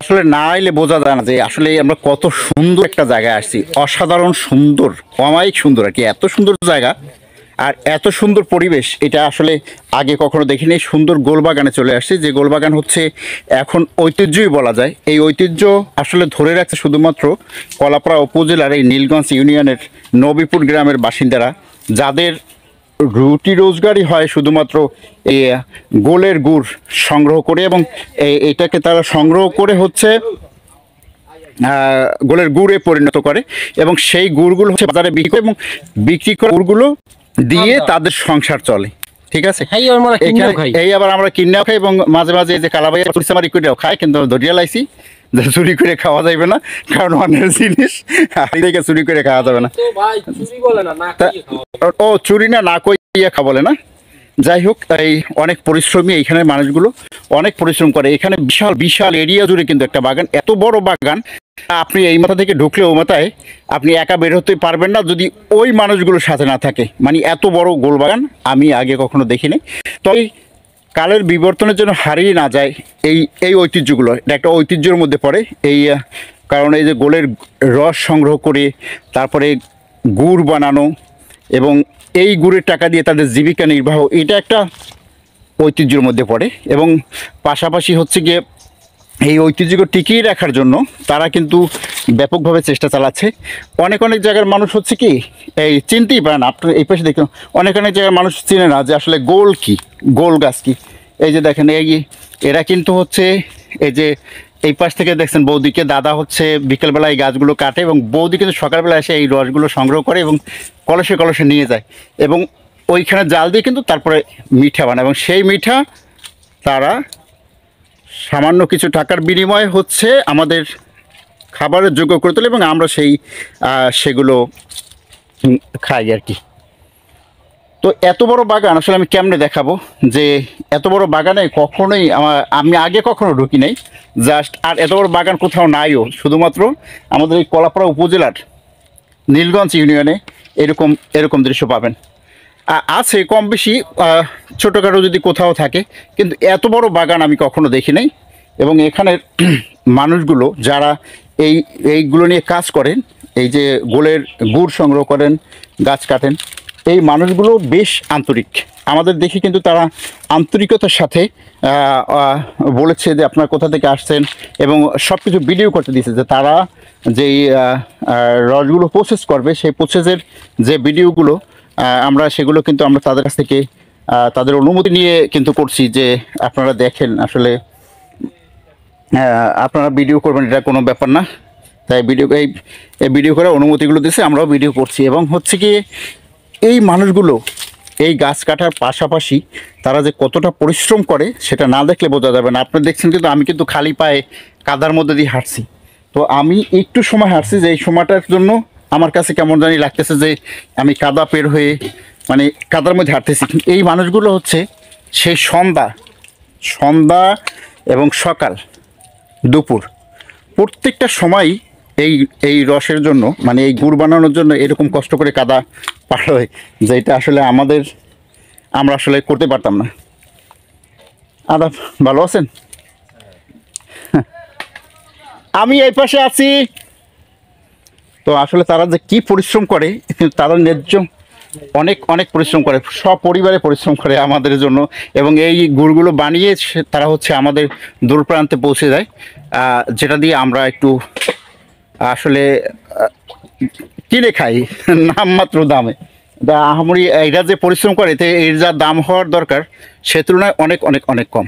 আসলে না এলে বোঝা যায় না যে আসলে আমরা কত সুন্দর একটা জায়গায় আসছি। অসাধারণ সুন্দর, অমায়িক সুন্দর আর কি। এত সুন্দর জায়গা আর এত সুন্দর পরিবেশ, এটা আসলে আগে কখনো দেখিনি। সুন্দর গোলবাগানে চলে আসছে, যে গোলবাগান হচ্ছে এখন ঐতিহ্যই বলা যায়। এই ঐতিহ্য আসলে ধরে রাখছে শুধুমাত্র কলাপাড়া উপজেলার এই নীলগঞ্জ ইউনিয়নের নবীপুর গ্রামের বাসিন্দারা, যাদের রুটি রোজগারই হয় শুধুমাত্র এই গোলের গুড় সংগ্রহ করে, এবং এটাকে তারা সংগ্রহ করে হচ্ছে গোলের গুড়ে পরিণত করে, এবং সেই গুড়গুলো হচ্ছে বাজারে বিক্রি করে, এবং বিক্রি করে গুড়গুলো দিয়ে তাদের সংসার চলে। ঠিক আছে, এই আবার আমরা কিনেও খাই, এবং মাঝে মাঝে যে কালাবাই চুরিচামারি করেও খায়, কিন্তু ধরিয়া লাইছি যে চুরি করে খাওয়া যাবে না, কারণ অন্যের জিনিস থেকে চুরি করে খাওয়া যাবে না। ও চুরি না কইয়া খাওয়া বলে না। যাই হোক, এই অনেক পরিশ্রমী এইখানের মানুষগুলো, অনেক পরিশ্রম করে। এখানে বিশাল বিশাল এরিয়া জুড়ে কিন্তু একটা বাগান, এত বড় বাগান, আপনি এই মাথা থেকে ঢুকলে ও মাথায় আপনি একা বের হতে পারবেন না যদি ওই মানুষগুলোর সাথে না থাকে। মানে এত বড় গোল বাগান আমি আগে কখনো দেখিনি। তবে কালের বিবর্তনের জন্য হারিয়ে না যায় এই এই ঐতিহ্যগুলো, এটা একটা ঐতিহ্যের মধ্যে পড়ে। এই কারণ এই যে গোলের রস সংগ্রহ করে তারপরে গুড় বানানো, এবং এই গুড়ের টাকা দিয়ে তাদের জীবিকা নির্বাহ, এটা একটা ঐতিহ্যের মধ্যে পড়ে। এবং পাশাপাশি হচ্ছে গিয়ে এই ঐতিহ্যকে টিকিয়ে রাখার জন্য তারা কিন্তু ব্যাপকভাবে চেষ্টা চালাচ্ছে। অনেক অনেক জায়গার মানুষ হচ্ছে কি এই চিনতেই পারে না। আপনার এই পাশে দেখুন, অনেক অনেক জায়গার মানুষ চিনে না যে আসলে গোল কি, গোল গাছ কি। এই যে দেখেন, এরা কিন্তু হচ্ছে এই যে এই পাশ থেকে দেখছেন বৌদিকে, দাদা হচ্ছে বিকেলবেলা এই গাছগুলো কাটে, এবং বৌদি কিন্তু সকালবেলা এসে এই রসগুলো সংগ্রহ করে এবং কলসে কলসে নিয়ে যায়, এবং ওইখানে জাল দিয়ে কিন্তু তারপরে মিঠা বানায়, এবং সেই মিঠা তারা সামান্য কিছু টাকার বিনিময়ে হচ্ছে আমাদের খাবারের যোগ্য করে তোলে, এবং আমরা সেগুলো খাই আর কি। তো এত বড় বাগান আসলে আমি কেমনে দেখাবো যে এত বড় বাগানে কখনোই আমি আগে কখনো ঢুকি নাই জাস্ট। আর এত বড় বাগান কোথাও নাইও, শুধুমাত্র আমাদের এই কলাপাড়া উপজেলার নীলগঞ্জ ইউনিয়নে এরকম এরকম দৃশ্য পাবেন। আছে কম বেশি ছোটোখাটো যদি কোথাও থাকে, কিন্তু এত বড় বাগান আমি কখনো দেখি নাই। এবং এখানের মানুষগুলো যারা এইগুলো নিয়ে কাজ করেন, এই যে গোলের গুড় সংগ্রহ করেন, গাছ কাটেন, এই মানুষগুলো বেশ আন্তরিক। আমাদের দেখি কিন্তু তারা আন্তরিকতার সাথে বলেছে যে আপনারা কোথা থেকে আসছেন, এবং সব কিছু ভিডিও করতে দিয়েছে যে তারা যেই রসগুলো প্রসেস করবে, সেই প্রসেসের যে ভিডিওগুলো আমরা সেগুলো কিন্তু আমরা তাদের কাছ থেকে তাদের অনুমতি নিয়ে কিন্তু করছি, যে আপনারা দেখেন আসলে আপনারা ভিডিও করবেন, এটা কোনো ব্যাপার না। তাই এই ভিডিও করে অনুমতিগুলো দিয়েছে, আমরাও ভিডিও করছি। এবং হচ্ছে কি এই মানুষগুলো এই গাছ কাটার পাশাপাশি তারা যে কতটা পরিশ্রম করে সেটা না দেখলে বোঝা যাবে না। আপনারা দেখছেন কিন্তু আমি কিন্তু খালি পায়ে কাদার মধ্যে দিয়ে হাঁটছি। তো আমি একটু সময় হাঁটছি, যে এই সময়টার জন্য আমার কাছে কেমন জানি লাগতেছে যে আমি কাদা পের হয়ে মানে কাদার মধ্যে হাঁটতেছি। এই মানুষগুলো হচ্ছে সেই সন্ধ্যা এবং সকাল দুপুর প্রত্যেকটা সময়ই এই রসের জন্য, মানে এই গুড় বানানোর জন্য এরকম কষ্ট করে কাদা পার হয়, যেটা আসলে আমরা আসলে করতে পারতাম না। আদাব, ভালো আছেন? আমি এই পাশে আছি। তো আসলে তারা যে কি পরিশ্রম করে, তারা ন্যায্য অনেক অনেক পরিশ্রম করে, সপরিবারে পরিশ্রম করে আমাদের জন্য, এবং এই গুড়গুলো বানিয়ে তারা হচ্ছে আমাদের দূর প্রান্তে পৌঁছে দেয়, যেটা দিয়ে আমরা একটু আসলে কিনে খাই নামমাত্র দামে। আহামরি এরা যে পরিশ্রম করে, এর যা দাম হওয়ার দরকার সে তুলনায় অনেক অনেক অনেক কম।